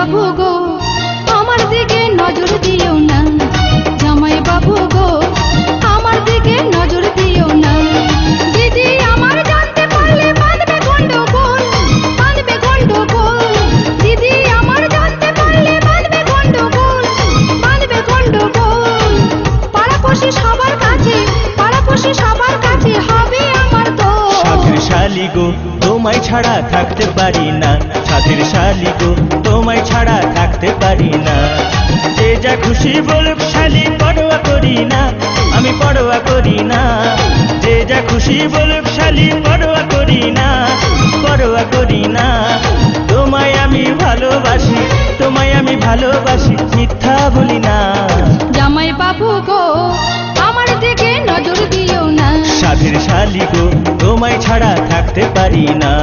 বাবু গো আমার দিকে নজর দিও না, জামাই বাবু গো আমার দিকে নজর দিও না। দিদি আমার জানতে পারলে বাঁধবে গন্ডগোল, বাঁধবে গন্ডগোল। দিদি আমার জানতে পারলে বাঁধবে গন্ডগোল, বাঁধবে গন্ডগোল। পাড়াপড়শি সবার কাছে, পাড়াপড়শি সবার কাছে হবে আমার দোষ। সাধের শালি গো তোমায় ছাড়া থাকতে পারি না, সাধের শালি গো তোমায় ছাড়া থাকতে পারি না। যে যা খুশি বলুক শালি পরোয়া করি না, আমি পরোয়া করি না। যে যা খুশি বলুক শালি পরোয়া করি না, পরোয়া করি না। তোমায় আমি ভালোবাসি, তোমায় আমি ভালোবাসি, মিথ্যা বলি না। জামাই বাবু গো আমার দিকে নজর দিও না, সাধের শালি গো তোমায় ছাড়া থাকতে পারি না।